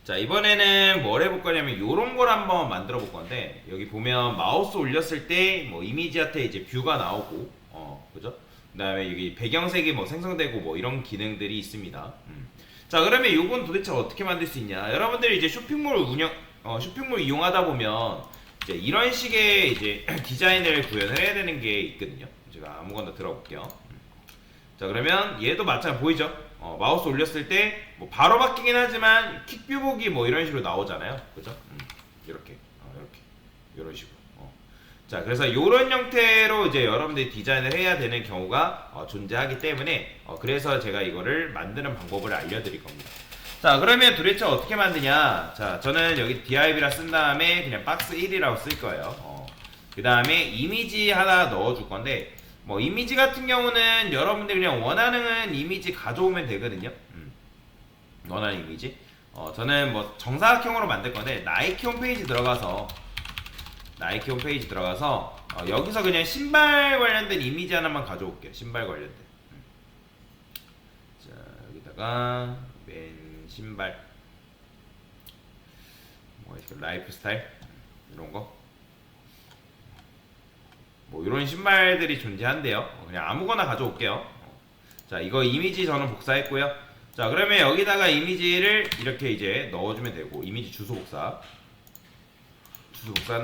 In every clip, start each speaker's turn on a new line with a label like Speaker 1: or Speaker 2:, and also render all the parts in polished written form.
Speaker 1: 자, 이번에는 뭘 해볼 거냐면 요런 걸 한번 만들어 볼 건데, 여기 보면 마우스 올렸을 때 뭐 이미지한테 이제 뷰가 나오고, 그죠? 그 다음에 여기 배경색이 뭐 생성되고 뭐 이런 기능들이 있습니다. 자, 그러면 요건 도대체 어떻게 만들 수 있냐? 여러분들이 이제 쇼핑몰 이용하다 보면 이제 이런 식의 이제 디자인을 구현을 해야 되는 게 있거든요. 제가 아무거나 들어볼게요. 자, 그러면 얘도 마찬가지 보이죠? 마우스 올렸을 때 뭐 바로 바뀌긴 하지만 퀵뷰 보기 뭐 이런 식으로 나오잖아요. 그죠? 이렇게 이렇게 이런 식으로. 자, 그래서 이런 형태로 이제 여러분들이 디자인을 해야 되는 경우가 존재하기 때문에 그래서 제가 이거를 만드는 방법을 알려드릴 겁니다. 자, 그러면 도대체 어떻게 만드냐? 자, 저는 여기 div라 쓴 다음에 그냥 박스 1이라고 쓸 거예요. 그 다음에 이미지 하나 넣어줄 건데, 뭐 이미지 같은 경우는 여러분들 그냥 원하는 이미지 가져오면 되거든요. 원하는 이미지. 저는 뭐 정사각형으로 만들 건데 나이키 홈페이지 들어가서 여기서 그냥 신발 관련된 이미지 하나만 가져올게요. 신발 관련된. 자, 여기다가 맨 신발 뭐 이렇게 라이프 스타일 이런 거. 뭐 이런 신발들이 존재한대요. 그냥 아무거나 가져올게요. 자, 이거 이미지 저는 복사했고요. 자, 그러면 여기다가 이미지를 이렇게 이제 넣어주면 되고, 이미지 주소 복사한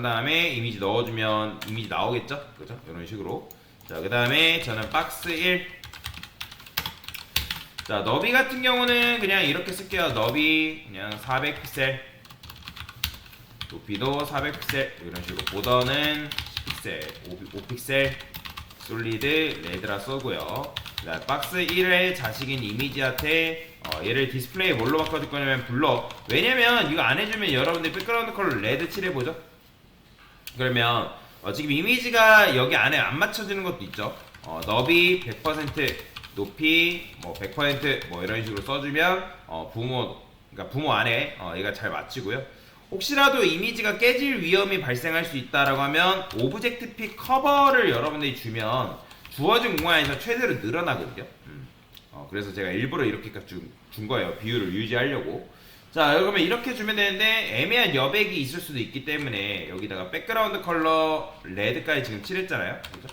Speaker 1: 다음에 이미지 넣어주면 이미지 나오겠죠? 그죠? 이런 식으로. 자, 그 다음에 저는 박스 1. 자, 너비 같은 경우는 그냥 이렇게 쓸게요. 너비 그냥 400픽셀, 높이도 400픽셀, 이런 식으로. 보더는 10픽셀, 5픽셀, 솔리드 레드라 쏘고요. 박스 1의 자식인 이미지한테 얘를 디스플레이 뭘로 바꿔줄 거냐면 블러. 왜냐면 이거 안 해주면 여러분들 백그라운드 컬러 레드 칠해보죠. 그러면 지금 이미지가 여기 안에 안 맞춰지는 것도 있죠. 너비 100%, 높이 뭐 100%뭐 이런 식으로 써주면 그러니까 부모 안에 얘가 잘 맞추고요. 혹시라도 이미지가 깨질 위험이 발생할 수 있다라고 하면 오브젝트 픽 커버를 여러분들이 주면 주어진 공간에서 최대로 늘어나거든요. 그래서 제가 일부러 이렇게까지 준 거예요. 비율을 유지하려고. 자, 그러면 이렇게 주면 되는데 애매한 여백이 있을 수도 있기 때문에 여기다가 백그라운드 컬러 레드까지 지금 칠했잖아요. 그죠?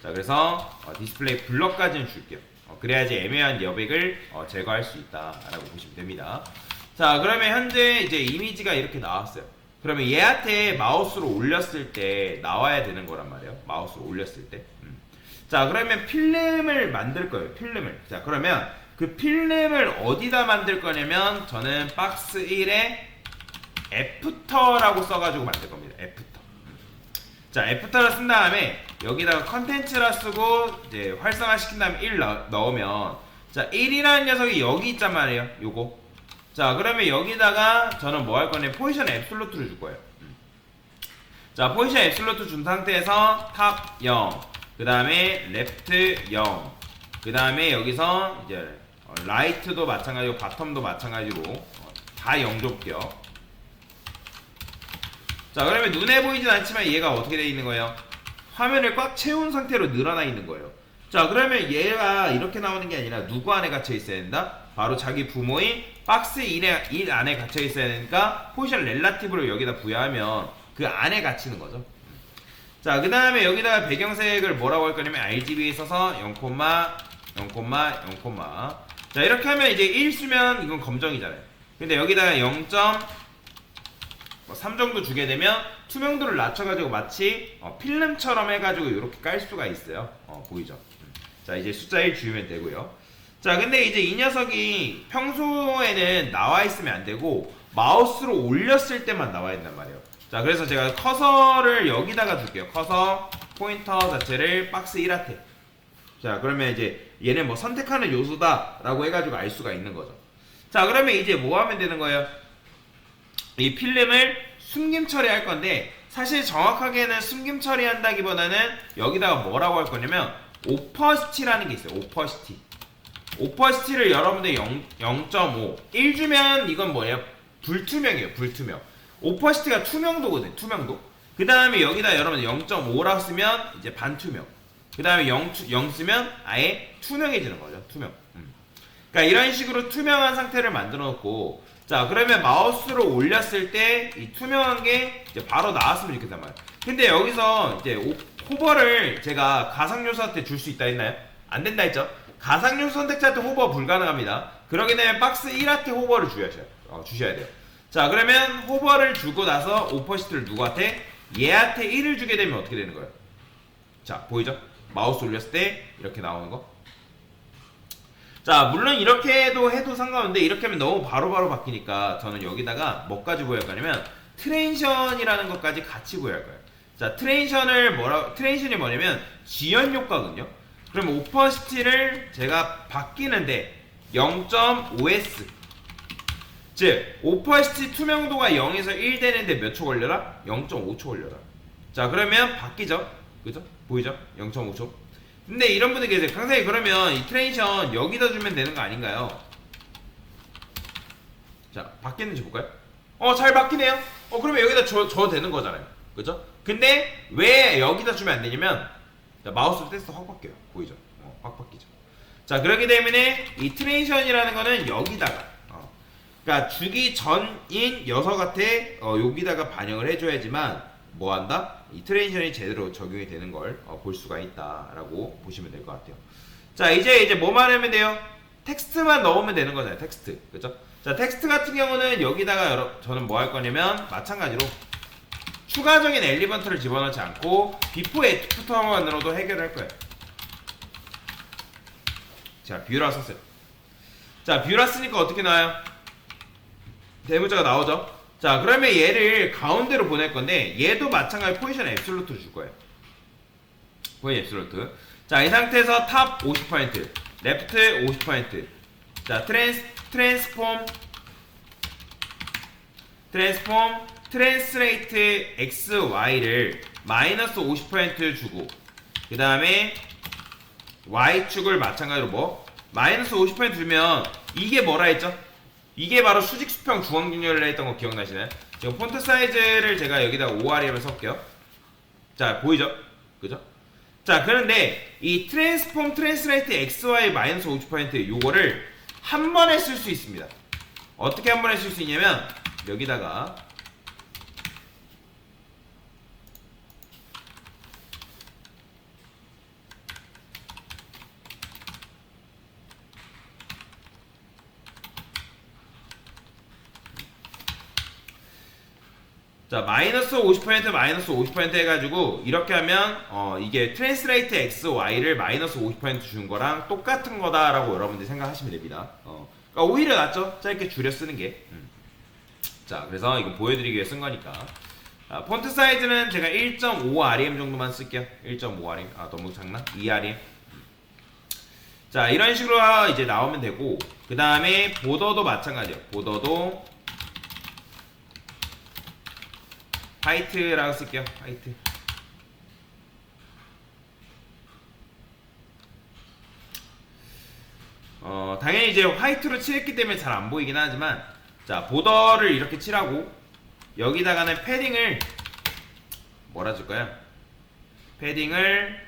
Speaker 1: 자, 그래서 디스플레이 블러까지는 줄게요. 그래야지 애매한 여백을 제거할 수 있다라고 보시면 됩니다. 자, 그러면 현재 이제 이미지가 이렇게 나왔어요. 그러면 얘한테 마우스로 올렸을 때 나와야 되는 거란 말이에요. 마우스로 올렸을 때. 자, 그러면 필름을 만들 거예요. 필름을. 자, 그러면 그 필름을 어디다 만들 거냐면 저는 박스 1에 애프터라고 써가지고 만들 겁니다. 애프터. 자, 애프터를 쓴 다음에 여기다가 컨텐츠라 쓰고 이제 활성화 시킨 다음에 1 넣으면, 자, 1이라는 녀석이 여기 있단 말이에요. 요거. 자, 그러면 여기다가 저는 뭐 할 거냐면 포지션 앱솔루트를 줄 거예요. 자, 포지션 앱솔루트 준 상태에서 탑 0, 그 다음에 레프트 0, 그 다음에 여기서 이제 라이트도 마찬가지고 바텀도 마찬가지로 다 0 줬게요. 자, 그러면 눈에 보이진 않지만 얘가 어떻게 되어 있는 거예요? 화면을 꽉 채운 상태로 늘어나 있는 거예요. 자, 그러면 얘가 이렇게 나오는 게 아니라 누구 안에 갇혀 있어야 된다? 바로 자기 부모인 박스 1 안에 갇혀 있어야 되니까 포지션 렐라티브를 여기다 부여하면 그 안에 갇히는 거죠. 자, 그 다음에 여기다가 배경색을 뭐라고 할 거냐면 RGB에 써서 0, 0, 0, 자, 이렇게 하면 이제 1 쓰면 이건 검정이잖아요. 근데 여기다가 0.3 정도 주게 되면 투명도를 낮춰가지고 마치 필름처럼 해가지고 이렇게 깔 수가 있어요. 보이죠? 자, 이제 숫자 1 주면 되고요. 자, 근데 이제 이 녀석이 평소에는 나와 있으면 안 되고 마우스로 올렸을 때만 나와야 된단 말이에요. 자, 그래서 제가 커서를 여기다가 줄게요. 커서 포인터 자체를 박스 1한테. 자, 그러면 이제 얘는 뭐 선택하는 요소다 라고 해가지고 알 수가 있는 거죠. 자, 그러면 이제 뭐 하면 되는 거예요? 이 필름을 숨김 처리할 건데, 사실 정확하게는 숨김 처리한다기보다는 여기다가 뭐라고 할 거냐면 오퍼시티라는 게 있어요. 오퍼시티를 여러분들 0.5 1 주면 이건 뭐예요? 불투명이에요. 불투명. 오퍼시티가 투명도거든. 투명도. 그 다음에 여기다 여러분들 0.5라고 쓰면 이제 반투명. 그 다음에 0 쓰면 아예 투명해지는 거죠. 투명. 그러니까 이런 식으로 투명한 상태를 만들어 놓고, 자, 그러면 마우스로 올렸을 때 이 투명한 게 이제 바로 나왔으면 좋겠단 말이에요. 근데 여기서 이제 호버를 제가 가상 요소한테 줄 수 있다 했나요? 안 된다 했죠? 가상 요소 선택자한테 호버 불가능합니다. 그러게 되면 박스 1한테 호버를 주셔야 돼요. 자, 그러면 호버를 주고 나서 오퍼시트를 누구한테? 얘한테 1을 주게 되면 어떻게 되는 거예요? 자, 보이죠? 마우스 올렸을 때 이렇게 나오는 거. 자, 물론 이렇게 해도 상관없는데 이렇게 하면 너무 바로바로 바뀌니까 저는 여기다가 뭐까지 보여할 거냐면 트랜지션이라는 것까지 같이 보여할 거예요. 자, 트랜지션이 뭐냐면 지연 효과거든요. 그럼 오퍼시티를 제가 바뀌는데 0.5s, 즉 오퍼시티 투명도가 0에서 1 되는데 몇 초 걸려라? 0.5초 걸려라. 자, 그러면 바뀌죠? 그죠? 보이죠? 0.5초. 근데 이런 분들 계세요. 강사님, 그러면 이 트랜지션 여기다 주면 되는 거 아닌가요? 자, 바뀌는지 볼까요? 잘 바뀌네요. 그러면 여기다 줘 되는 거잖아요. 그죠? 근데 왜 여기다 주면 안 되냐면, 자, 마우스로 떼서 확 바뀌어요. 보이죠? 확 바뀌죠. 자, 그렇기 때문에 이 트랜지션이라는 거는 여기다가, 그러니까 주기 전인 녀석한테 여기다가 반영을 해줘야지만 뭐 한다? 이 트랜지션이 제대로 적용이 되는 걸 볼 수가 있다라고 보시면 될 것 같아요. 자, 이제 뭐만 하면 돼요? 텍스트만 넣으면 되는 거잖아요. 텍스트, 그죠? 자, 텍스트 같은 경우는 여기다가 저는 뭐 할 거냐면 마찬가지로 추가적인 엘리먼트를 집어넣지 않고 비포 애프터만으로도 해결할 거예요. 자, 뷰라 썼어요. 자, 뷰라 쓰니까 어떻게 나와요? 대문자가 나오죠? 자, 그러면 얘를 가운데로 보낼 건데 얘도 마찬가지 포지션 앱솔루트를 줄 거예요. 포지션 앱솔루트. 자, 이 상태에서 탑 50%, 레프트 50%. 자, 트랜스레이트 XY를 마이너스 50% 주고, 그 다음에 Y축을 마찬가지로 마이너스 50% 주면 이게 뭐라 했죠? 이게 바로 수직 수평 중앙균열을 했던 거 기억나시나요? 지금 폰트 사이즈를 제가 여기다가 5RM을 섞게요. 자, 보이죠? 그죠? 자, 그런데 이 트랜스레이트 XY 마이너스 50% 요거를 한 번에 쓸 수 있습니다. 어떻게 한 번에 쓸 수 있냐면 여기다가 자, 마이너스 50% 해가지고 이렇게 하면 이게 트랜스레이트 XY를 마이너스 50% 준 거랑 똑같은 거다라고 여러분들이 생각하시면 됩니다. 그러니까 오히려 낫죠? 짧게 줄여 쓰는 게. 자, 그래서 이거 보여드리기 위해 쓴 거니까. 폰트 사이즈는 제가 1.5REM 정도만 쓸게요. 1.5REM. 너무 작나? 2REM. 자, 이런 식으로 이제 나오면 되고, 그 다음에 보더도 마찬가지예요. 보더도 화이트라고 쓸게요. 화이트. 당연히 이제 화이트로 칠했기 때문에 잘 안 보이긴 하지만, 자, 보더를 이렇게 칠하고 여기다가는 패딩을 뭐라 줄까요? 패딩을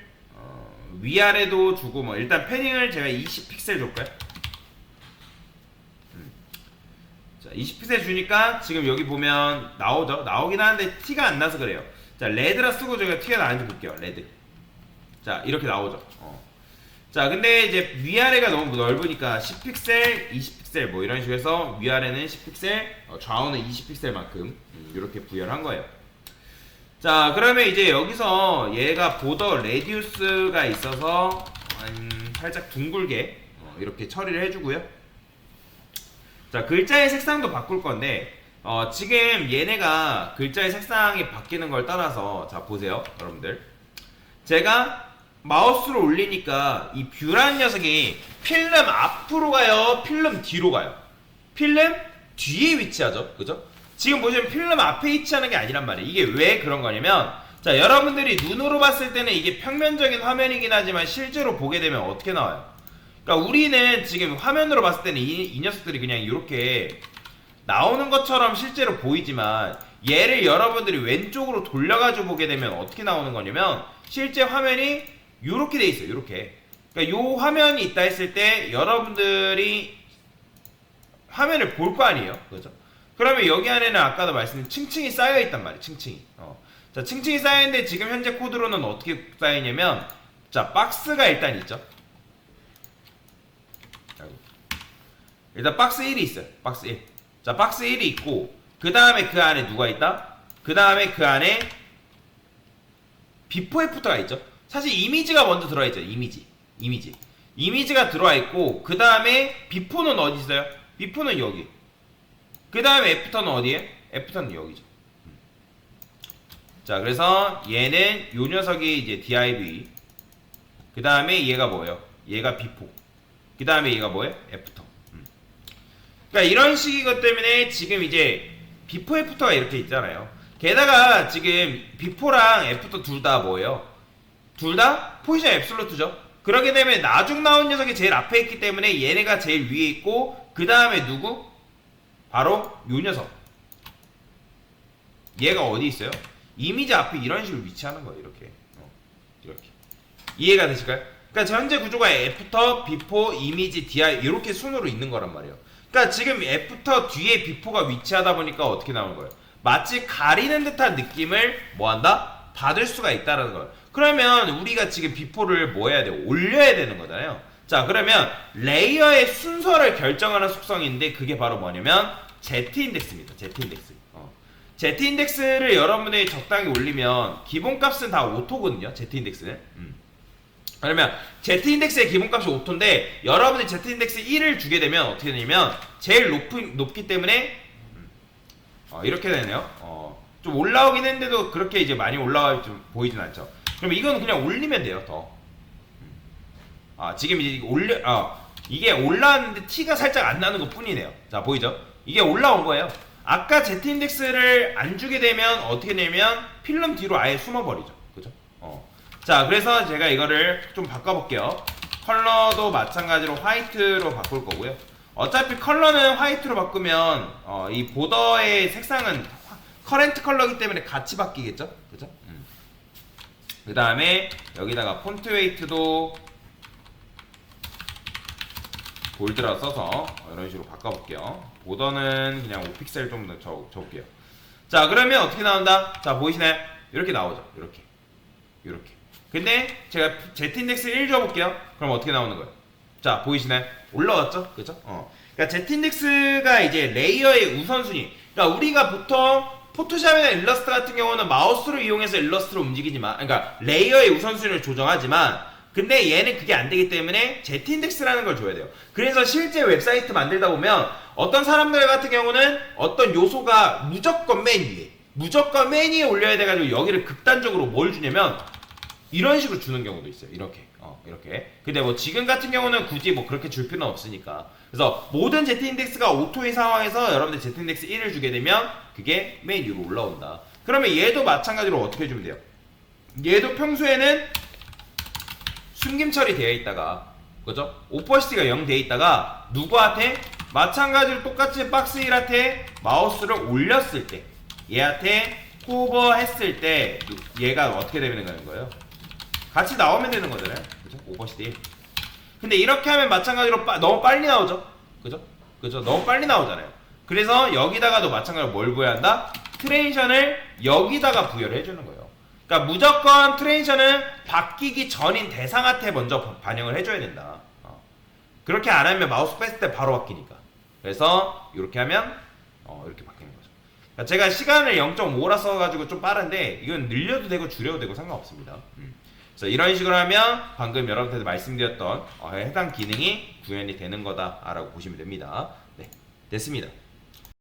Speaker 1: 위아래도 주고 일단 패딩을 제가 20픽셀 줄까요? 자, 20픽셀 주니까 지금 여기 보면 나오죠? 나오긴 하는데 티가 안 나서 그래요. 자, 레드라 쓰고 제가 티가 나는지 볼게요. 레드. 자, 이렇게 나오죠? 자, 근데 이제 위아래가 너무 넓으니까 10픽셀, 20픽셀 뭐 이런 식으로 해서 위아래는 10픽셀, 좌우는 20픽셀만큼 이렇게 부여를 한 거예요. 자, 그러면 이제 여기서 얘가 보더 레디우스가 있어서 살짝 둥글게 이렇게 처리를 해주고요. 자, 글자의 색상도 바꿀 건데 지금 얘네가 글자의 색상이 바뀌는 걸 따라서, 자, 보세요 여러분들. 제가 마우스로 올리니까 이 뷰라는 녀석이 필름 앞으로 가요, 필름 뒤로 가요? 필름 뒤에 위치하죠, 그죠? 지금 보시면 필름 앞에 위치하는 게 아니란 말이에요. 이게 왜 그런 거냐면, 자, 여러분들이 눈으로 봤을 때는 이게 평면적인 화면이긴 하지만 실제로 보게 되면 어떻게 나와요? 그러니까 우리는 지금 화면으로 봤을 때는 이 녀석들이 그냥 이렇게 나오는 것처럼 실제로 보이지만, 얘를 여러분들이 왼쪽으로 돌려가지고 보게 되면 어떻게 나오는 거냐면 실제 화면이 요렇게 돼 있어요. 요렇게. 그러니까 요 화면이 있다 했을 때 여러분들이 화면을 볼 거 아니에요, 그죠? 그러면 여기 안에는 아까도 말씀드린 층층이 쌓여 있단 말이에요, 층층이. 자, 층층이 쌓여 있는데 지금 현재 코드로는 어떻게 쌓여 있냐면, 자, 박스가 일단 있죠. 일단 박스 1이 있어요. 박스 1. 자, 박스 1이 있고, 그 다음에 그 안에 누가 있다? 그 다음에 그 안에 비포 애프터가 있죠. 사실 이미지가 먼저 들어와 있죠. 이미지가 들어와 있고, 그 다음에 비포는 어디 있어요? 비포는 여기. 그 다음에 애프터는 어디에? 애프터는 여기죠. 자, 그래서 얘는 요 녀석이 이제 div. 그 다음에 얘가 뭐예요? 얘가 비포. 그 다음에 얘가 뭐예요? 애프터. 그러니까 이런 식이기 때문에 지금 이제 비포 애프터가 이렇게 있잖아요. 게다가 지금 비포랑 애프터 둘 다 뭐예요? 둘 다 포지션 앱솔루트죠. 그러게 되면 나중 나온 녀석이 제일 앞에 있기 때문에 얘네가 제일 위에 있고, 그 다음에 누구? 바로 요 녀석. 얘가 어디 있어요? 이미지 앞에 이런 식으로 위치하는 거예요. 이렇게. 이렇게. 이해가 되실까요? 그러니까 현재 구조가 애프터, 비포, 이미지, DI 이렇게 순으로 있는 거란 말이에요. 그러니까 지금 애프터 뒤에 비포가 위치하다 보니까 어떻게 나오는 거예요? 마치 가리는 듯한 느낌을 뭐한다? 받을 수가 있다는 거예요. 그러면 우리가 지금 비포를 뭐 해야 돼요? 올려야 되는 거잖아요. 자, 그러면 레이어의 순서를 결정하는 속성인데 그게 바로 뭐냐면 Z인덱스입니다. Z인덱스. Z인덱스를 여러분들이 적당히 올리면 기본값은 다 오토거든요. Z인덱스는. 그러면 Z인덱스의 기본값이 오토인데 여러분이 Z인덱스 1을 주게 되면 어떻게 되냐면 제일 높기 때문에 이렇게 되네요. 좀 올라오긴 했는데도 그렇게 이제 많이 올라와 좀 보이진 않죠. 그럼 이건 그냥 올리면 돼요. 더. 지금 이제 이게 올라왔는데 티가 살짝 안 나는 것 뿐이네요. 자, 보이죠? 이게 올라온 거예요. 아까 Z인덱스를 안 주게 되면 어떻게 되면 필름 뒤로 아예 숨어버리죠. 그죠? 자, 그래서 제가 이거를 좀 바꿔볼게요. 컬러도 마찬가지로 화이트로 바꿀 거고요. 어차피 컬러는 화이트로 바꾸면 이 보더의 색상은 커렌트 컬러이기 때문에 같이 바뀌겠죠? 그죠? 그 다음에 여기다가 폰트 웨이트도 볼드라 써서 이런 식으로 바꿔볼게요. 보더는 그냥 5픽셀 좀 더 적을게요. 자, 그러면 어떻게 나온다? 자, 보이시나요? 이렇게 나오죠. 이렇게. 근데 제가 Z인덱스 1 줘볼게요. 그럼 어떻게 나오는 거예요? 자, 보이시나요? 올라왔죠? 그죠? 그러니까 Z인덱스가 이제 레이어의 우선순위. 그러니까 우리가 보통 포토샵이나 일러스트 같은 경우는 마우스로 이용해서 일러스트를 움직이지만, 그러니까 레이어의 우선순위를 조정하지만, 근데 얘는 그게 안 되기 때문에 Z인덱스라는 걸 줘야 돼요. 그래서 실제 웹사이트 만들다 보면 어떤 사람들 같은 경우는 어떤 요소가 무조건 맨 위에 올려야 돼가지고 여기를 극단적으로 뭘 주냐면 이런 식으로 주는 경우도 있어요. 이렇게. 근데 뭐 지금 같은 경우는 굳이 뭐 그렇게 줄 필요는 없으니까. 그래서 모든 Z인덱스가 오토인 상황에서 여러분들 Z인덱스 1을 주게 되면 그게 맨 위로 올라온다. 그러면 얘도 마찬가지로 어떻게 해주면 돼요? 얘도 평소에는 숨김 처리되어 있다가, 그죠? 오퍼시티가 0 되어 있다가 누구한테? 마찬가지로 똑같이 박스 1한테 마우스를 올렸을 때, 얘한테 호버 했을 때 얘가 어떻게 되는 거예요? 같이 나오면 되는 거잖아요. 그죠? 오버시티. 근데 이렇게 하면 마찬가지로 너무 빨리 나오죠? 그죠? 너무 빨리 나오잖아요. 그래서 여기다가도 마찬가지로 뭘 부여야 한다? 트랜지션을 여기다가 부여를 해주는 거예요. 그러니까 무조건 트랜지션은 바뀌기 전인 대상한테 먼저 반영을 해줘야 된다. 그렇게 안 하면 마우스 뺐을 때 바로 바뀌니까. 그래서 이렇게 하면 이렇게 바뀌는 거죠. 그러니까 제가 시간을 0.5라 써가지고 좀 빠른데 이건 늘려도 되고 줄여도 되고 상관없습니다. 그래서 이런 식으로 하면 방금 여러분들한테 말씀드렸던 해당 기능이 구현이 되는 거다라고 보시면 됩니다. 네, 됐습니다.